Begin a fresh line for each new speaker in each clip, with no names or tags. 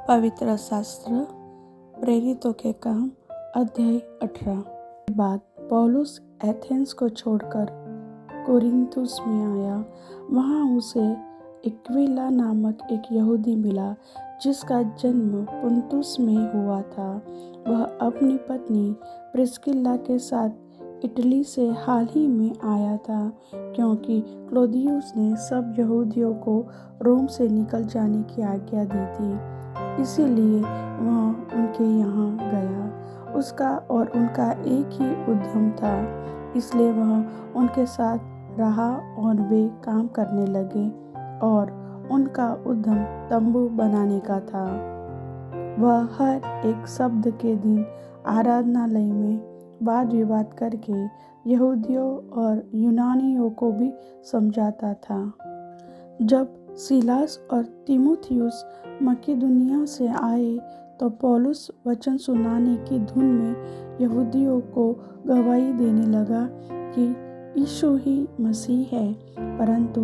पवित्र शास्त्र प्रेरितों के काम अध्याय 18। के बाद पौलुस एथेंस को छोड़कर कोरिन्थुस में आया। वहाँ उसे एक्विला नामक एक यहूदी मिला जिसका जन्म पुन्तुस में हुआ था। वह अपनी पत्नी प्रिस्किल्ला के साथ इटली से हाल ही में आया था, क्योंकि क्लौदियुस ने सब यहूदियों को रोम से निकल जाने की आज्ञा दी थी। इसीलिए वह उनके यहाँ गया। उसका और उनका एक ही उद्यम था, इसलिए वह उनके साथ रहा और वे काम करने लगे और उनका उद्यम तंबू बनाने का था। वह हर एक शब्द के दिन आराधनालय में वाद विवाद करके यहूदियों और यूनानियों को भी समझाता था। जब सीलास और तीमुथियुस मकिदुनिया से आए तो पौलुस वचन सुनाने की धुन में यहूदियों को गवाही देने लगा कि यीशु ही मसीह है। परंतु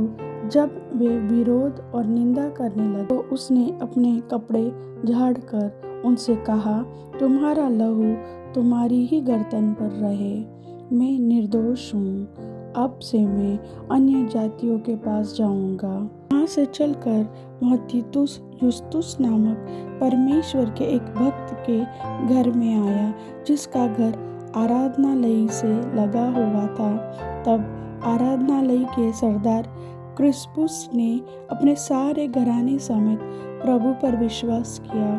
जब वे विरोध और निंदा करने लगे तो उसने अपने कपड़े झाड़कर उनसे कहा, तुम्हारा लहू तुम्हारी ही गर्दन पर रहे। मैं निर्दोष हूँ। अब से मैं अन्य जातियों के पास जाऊंगा। वहाँ से चलकर वह तीतुस युस्तुस नामक परमेश्वर के एक भक्त के घर में आया, जिसका घर आराधनालय से लगा हुआ था। तब आराधनालय के सरदार क्रिस्पुस ने अपने सारे घराने समेत प्रभु पर विश्वास किया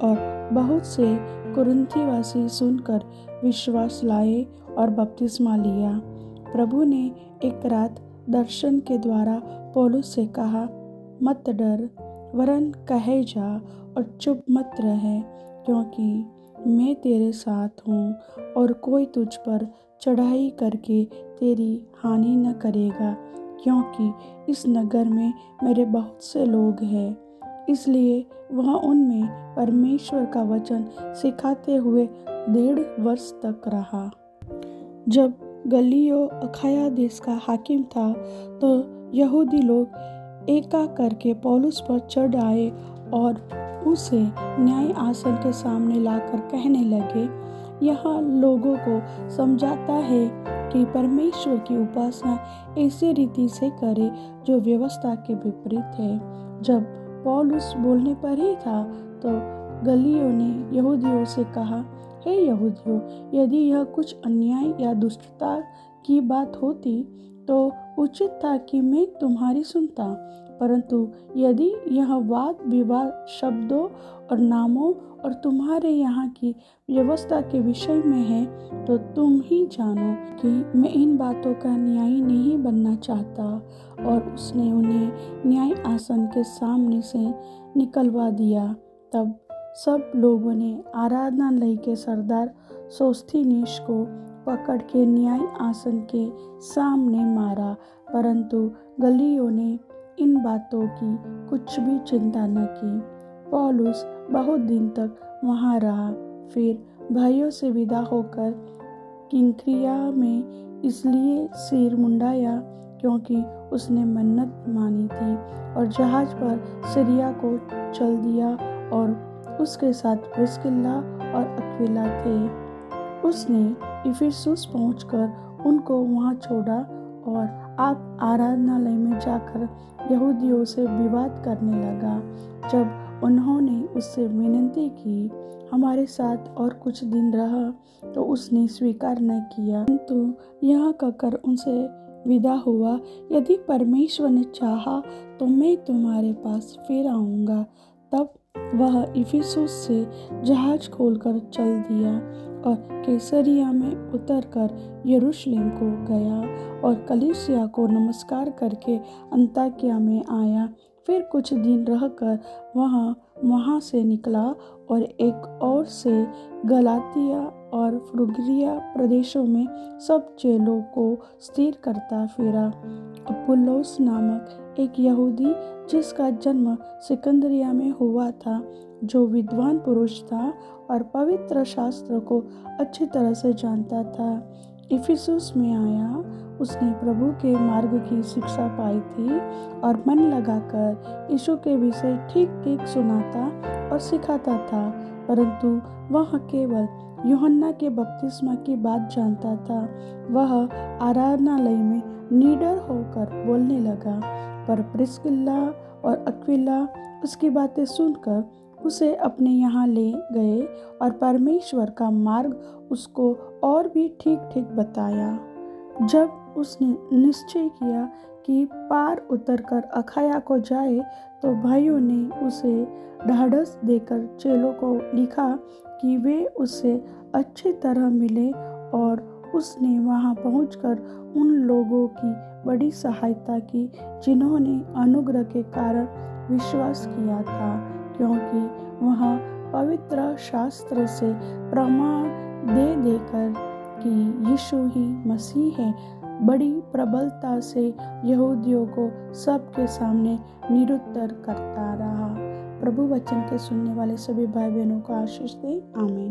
और बहुत से कुरिन्थवासी सुनकर विश्वास लाए और बपतिस्मा लिया। प्रभु ने एक रात दर्शन के द्वारा पौलुस से कहा, मत डर, वरन कहे जा और चुप मत रहे, क्योंकि मैं तेरे साथ हूँ और कोई तुझ पर चढ़ाई करके तेरी हानि न करेगा, क्योंकि इस नगर में मेरे बहुत से लोग हैं। इसलिए वह उनमें परमेश्वर का वचन सिखाते हुए 1.5 वर्ष तक रहा। जब गल्लियो अखाया देश का हाकिम था तो यहूदी लोग एका करके पौलुस पर चढ़ आए और उसे न्याय आसन के सामने लाकर कहने लगे, यह लोगों को समझाता है कि परमेश्वर की उपासना ऐसी रीति से करे जो व्यवस्था के विपरीत है। जब पौलुस बोलने पर ही था तो गल्लियो ने यहूदियों से कहा, हे यहूदियों, यदि यह कुछ अन्याय या दुष्टता की बात होती तो उचित था कि मैं तुम्हारी सुनता, परंतु यदि यह वाद विवाद शब्दों और नामों और तुम्हारे यहाँ की व्यवस्था के विषय में है तो तुम ही जानो कि मैं इन बातों का न्यायी नहीं बनना चाहता। और उसने उन्हें न्याय आसन के सामने से निकलवा दिया। तब सब लोगों ने आराधनालय के सरदार सोस्थिनेस को पकड़ के न्याय आसन के सामने मारा, परंतु गल्लियो ने इन बातों की कुछ भी चिंता न की। पौलुस बहुत दिन तक वहाँ रहा, फिर भाइयों से विदा होकर किंक्रिया में इसलिए सिर मुंडाया क्योंकि उसने मन्नत मानी थी, और जहाज पर सीरिया को चल दिया और उसके साथ प्रिस्किल्ला और अक्विला थे। उसने इफिसुस पहुंचकर उनको वहां छोड़ा और आप आराधनालय में जाकर यहूदियों से विवाद करने लगा। जब उन्होंने उससे विनती की, हमारे साथ और कुछ दिन रहा, तो उसने स्वीकार न किया, परंतु यह कहकर उनसे विदा हुआ, यदि परमेश्वर ने चाहा तो मैं तुम्हारे पास फिर आऊँगा। तब वह इफिसुस से जहाज खोलकर चल दिया और कैसरिया में उतरकर यरूशलेम को गया और कलीसिया को नमस्कार करके अन्ताकिया में आया। फिर कुछ दिन रहकर वहाँ से निकला और एक और से गलातिया और फ्रुगिया प्रदेशों में सब चेलों को स्थिर करता फिरा। अपुल्लोस नामक एक यहूदी जिसका जन्म सिकंदरिया में हुआ था, जो विद्वान पुरुष था और पवित्र शास्त्र को अच्छी तरह से जानता था, इफिसुस में आया। उसने प्रभु के मार्ग की शिक्षा पाई थी और मन लगाकर यीशु के विषय ठीक ठीक सुनाता और सिखाता था, परंतु वह केवल यूहन्ना के बपतिस्मा की बात जानता था। वह आराधनालय में निडर होकर बोलने लगा, पर प्रिस्किल्ला और अक्विला उसकी बातें सुनकर उसे अपने यहाँ ले गए और परमेश्वर का मार्ग उसको और भी ठीक ठीक बताया। जब उसने निश्चय किया कि पार उतरकर अखाया को जाए, तो भाइयों ने उसे ढाढ़स देकर चेलों को लिखा कि वे उससे अच्छी तरह मिले, और उसने वहां पहुंचकर उन लोगों की बड़ी सहायता की जिन्होंने अनुग्रह के कारण विश्वास किया था, क्योंकि वह पवित्र शास्त्र से प्रमाण दे देकर कि यीशु ही मसीह है, बड़ी प्रबलता से यहूदियों को सबके सामने निरुत्तर करता रहा। प्रभु वचन के सुनने वाले सभी भाई बहनों को आशीष दे। आमीन।